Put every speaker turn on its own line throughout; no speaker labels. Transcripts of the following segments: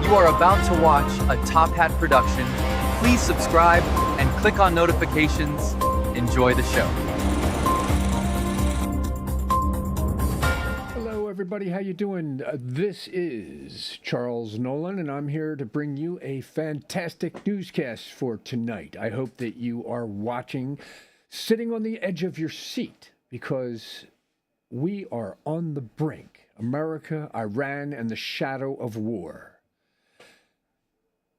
You are about to watch a Top Hat production. Please subscribe and click on notifications. Enjoy the show.
Hello, everybody. How you doing? This is Charles Nolan, and I'm here to bring you a fantastic newscast for tonight. I hope that you are watching, sitting on the edge of your seat, because we are on the brink. America, Iran, and the shadow of war.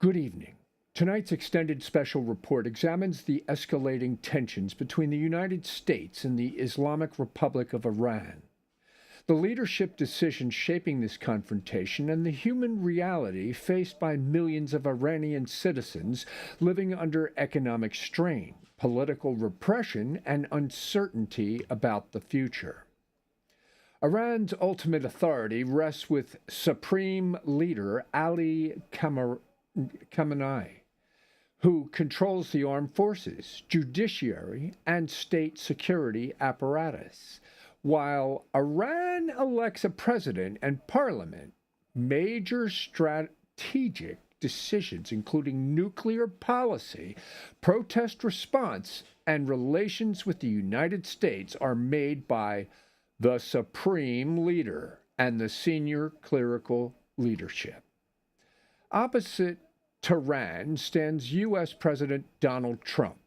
Good evening. Tonight's extended special report examines the escalating tensions between the United States and the Islamic Republic of Iran, the leadership decisions shaping this confrontation, and the human reality faced by millions of Iranian citizens living under economic strain, political repression, and uncertainty about the future. Iran's ultimate authority rests with Supreme Leader Ali Khamenei, who controls the armed forces, judiciary, and state security apparatus. While Iran elects a president and parliament, major strategic decisions, including nuclear policy, protest response, and relations with the United States, are made by the Supreme Leader and the senior clerical leadership. Opposite Tehran stands U.S. President Donald Trump,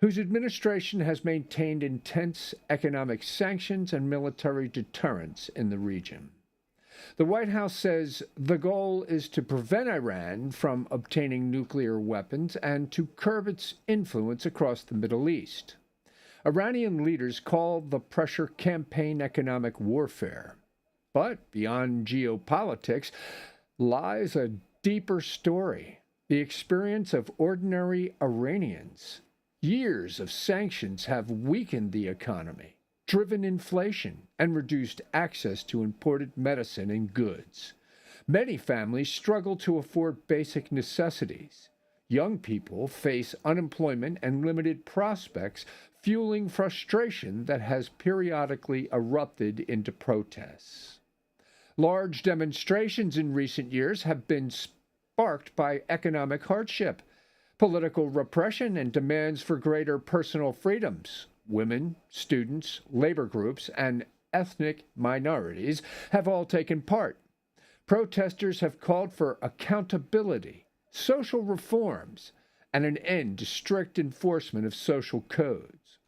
whose administration has maintained intense economic sanctions and military deterrence in the region. The White House says the goal is to prevent Iran from obtaining nuclear weapons and to curb its influence across the Middle East. Iranian leaders call the pressure campaign economic warfare. But beyond geopolitics lies a deeper story, the experience of ordinary Iranians. Years of sanctions have weakened the economy, driven inflation, and reduced access to imported medicine and goods. Many families struggle to afford basic necessities. Young people face unemployment and limited prospects, fueling frustration that has periodically erupted into protests. Large demonstrations in recent years have been sparked by economic hardship, political repression, and demands for greater personal freedoms. Women, students, labor groups, and ethnic minorities have all taken part. Protesters have called for accountability, social reforms, and an end to strict enforcement of social codes.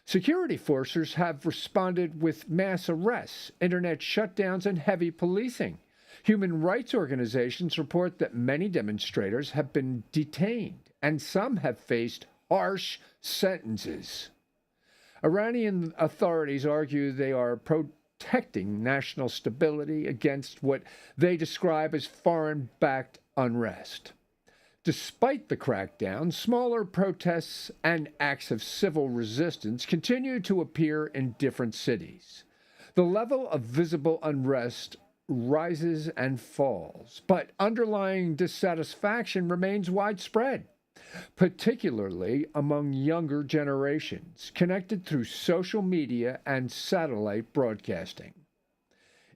Security forces have responded with mass arrests, internet shutdowns, and heavy policing. Human rights organizations report that many demonstrators have been detained, and some have faced harsh sentences. Iranian authorities argue they are protecting national stability against what they describe as foreign-backed unrest. Despite the crackdown, smaller protests and acts of civil resistance continue to appear in different cities. The level of visible unrest rises and falls, but underlying dissatisfaction remains widespread, particularly among younger generations, connected through social media and satellite broadcasting.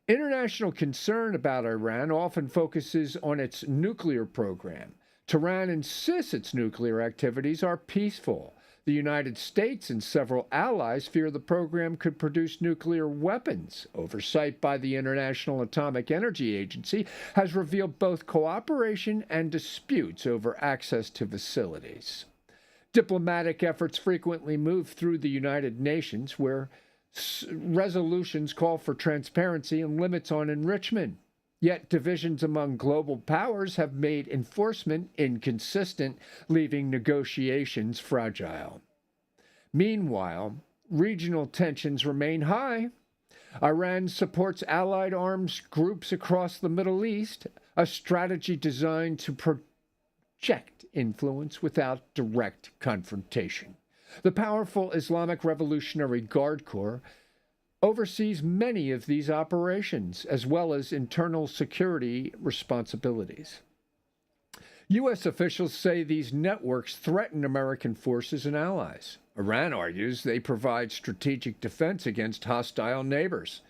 International concern about Iran often focuses on its nuclear program. Tehran insists its nuclear activities are peaceful. The United States and several allies fear the program could produce nuclear weapons. Oversight by the International Atomic Energy Agency has revealed both cooperation and disputes over access to facilities. Diplomatic efforts frequently move through the United Nations, where resolutions call for transparency and limits on enrichment. Yet divisions among global powers have made enforcement inconsistent, leaving negotiations fragile. Meanwhile, regional tensions remain high. Iran supports allied arms groups across the Middle East, a strategy designed to project influence without direct confrontation. The powerful Islamic Revolutionary Guard Corps oversees many of these operations, as well as internal security responsibilities. U.S. officials say these networks threaten American forces and allies. Iran argues they provide strategic defense against hostile neighbors.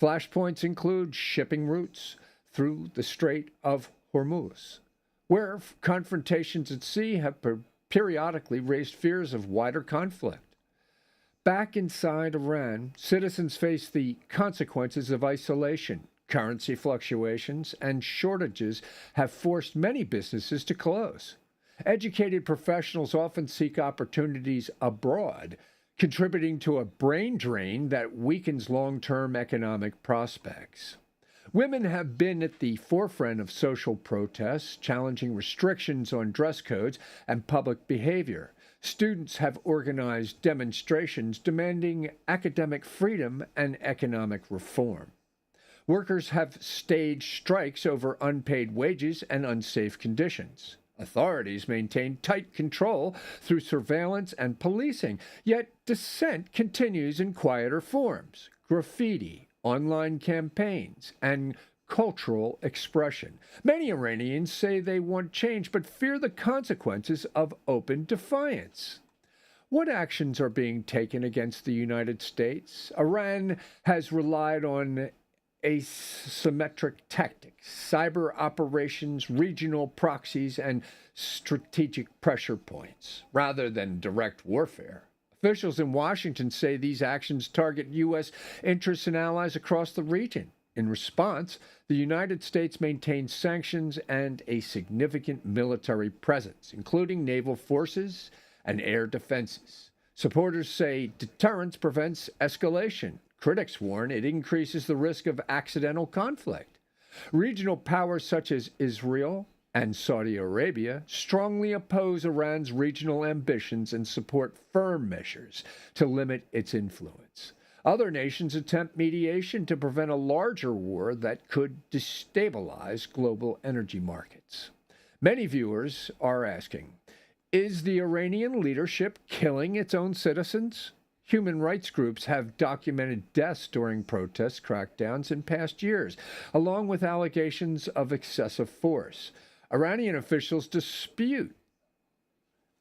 Flashpoints include shipping routes through the Strait of Hormuz, where confrontations at sea have periodically raised fears of wider conflict. Back inside Iran, citizens face the consequences of isolation. Currency fluctuations and shortages have forced many businesses to close. Educated professionals often seek opportunities abroad, contributing to a brain drain that weakens long-term economic prospects. Women have been at the forefront of social protests, challenging restrictions on dress codes and public behavior. Students have organized demonstrations demanding academic freedom and economic reform. Workers have staged strikes over unpaid wages and unsafe conditions. Authorities maintain tight control through surveillance and policing, yet dissent continues in quieter forms: graffiti, online campaigns, and cultural expression. Many Iranians say they want change but fear the consequences of open defiance. What actions are being taken against the United States? Iran has relied on asymmetric tactics, cyber operations, regional proxies, and strategic pressure points, rather than direct warfare. Officials in Washington say these actions target U.S. interests and allies across the region. In response, the United States maintains sanctions and a significant military presence, including naval forces and air defenses. Supporters say deterrence prevents escalation. Critics warn it increases the risk of accidental conflict. Regional powers such as Israel and Saudi Arabia strongly oppose Iran's regional ambitions and support firm measures to limit its influence. Other nations attempt mediation to prevent a larger war that could destabilize global energy markets. Many viewers are asking, is the Iranian leadership killing its own citizens? Human rights groups have documented deaths during protests, crackdowns in past years, along with allegations of excessive force. Iranian officials dispute.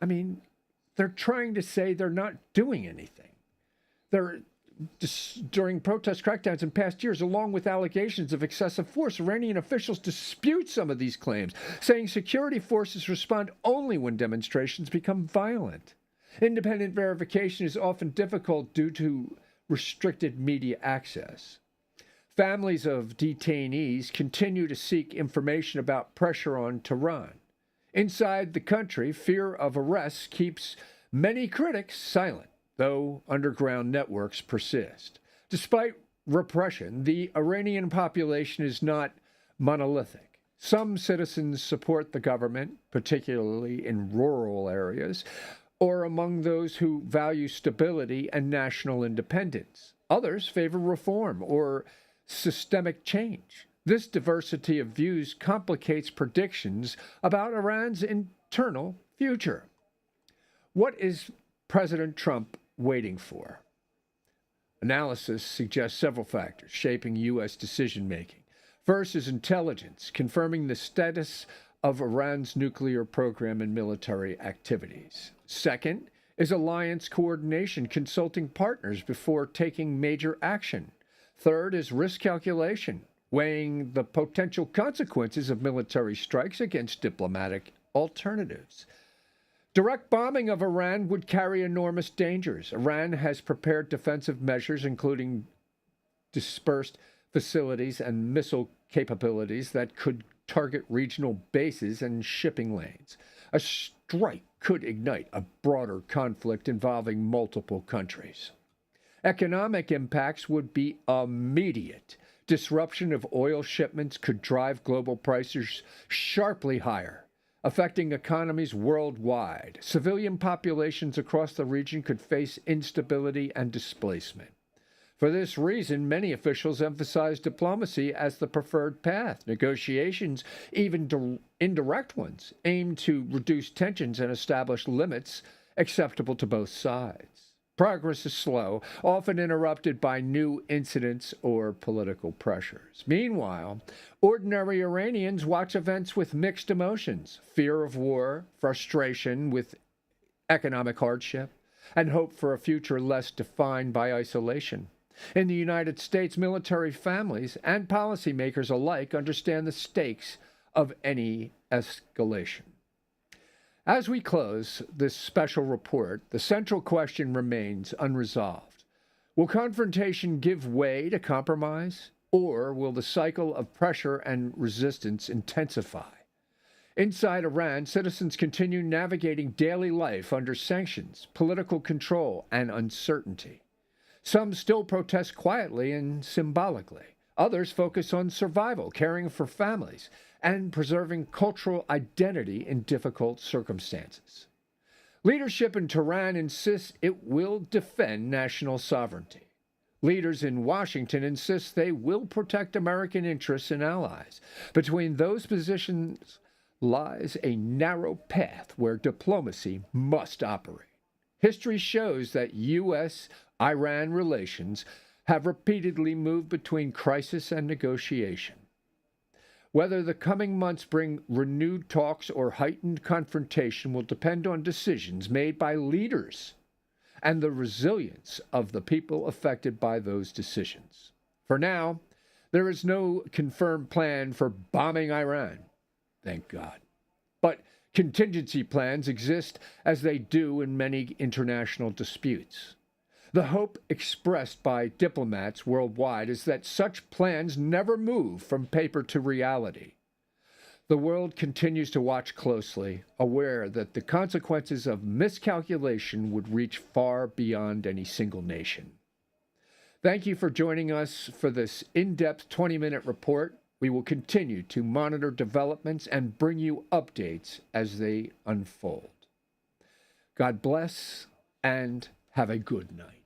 They're trying to say they're not doing anything. During protest crackdowns in past years, along with allegations of excessive force, Iranian officials dispute some of these claims, saying security forces respond only when demonstrations become violent. Independent verification is often difficult due to restricted media access. Families of detainees continue to seek information about pressure on Tehran. Inside the country, fear of arrests keeps many critics silent, though underground networks persist. Despite repression, the Iranian population is not monolithic. Some citizens support the government, particularly in rural areas, or among those who value stability and national independence. Others favor reform or systemic change. This diversity of views complicates predictions about Iran's internal future. What is President Trump waiting for? Analysis suggests several factors shaping U.S. decision-making. First is intelligence, confirming the status of Iran's nuclear program and military activities. Second is alliance coordination, consulting partners before taking major action. Third is risk calculation, weighing the potential consequences of military strikes against diplomatic alternatives. Direct bombing of Iran would carry enormous dangers. Iran has prepared defensive measures, including dispersed facilities and missile capabilities that could target regional bases and shipping lanes. A strike could ignite a broader conflict involving multiple countries. Economic impacts would be immediate. Disruption of oil shipments could drive global prices sharply higher, affecting economies worldwide. Civilian populations across the region could face instability and displacement. For this reason, many officials emphasize diplomacy as the preferred path. Negotiations, even indirect ones, aim to reduce tensions and establish limits acceptable to both sides. Progress is slow, often interrupted by new incidents or political pressures. Meanwhile, ordinary Iranians watch events with mixed emotions: fear of war, frustration with economic hardship, and hope for a future less defined by isolation. In the United States, military families and policymakers alike understand the stakes of any escalation. As we close this special report, the central question remains unresolved. Will confrontation give way to compromise, or will the cycle of pressure and resistance intensify? Inside Iran, citizens continue navigating daily life under sanctions, political control, and uncertainty. Some still protest quietly and symbolically. Others focus on survival, caring for families, and preserving cultural identity in difficult circumstances. Leadership in Tehran insists it will defend national sovereignty. Leaders in Washington insist they will protect American interests and allies. Between those positions lies a narrow path where diplomacy must operate. History shows that U.S.-Iran relations have repeatedly moved between crisis and negotiation. Whether the coming months bring renewed talks or heightened confrontation will depend on decisions made by leaders and the resilience of the people affected by those decisions. For now, there is no confirmed plan for bombing Iran. Thank God. But contingency plans exist as they do in many international disputes. The hope expressed by diplomats worldwide is that such plans never move from paper to reality. The world continues to watch closely, aware that the consequences of miscalculation would reach far beyond any single nation. Thank you for joining us for this in-depth 20-minute report. We will continue to monitor developments and bring you updates as they unfold. God bless and have a good night.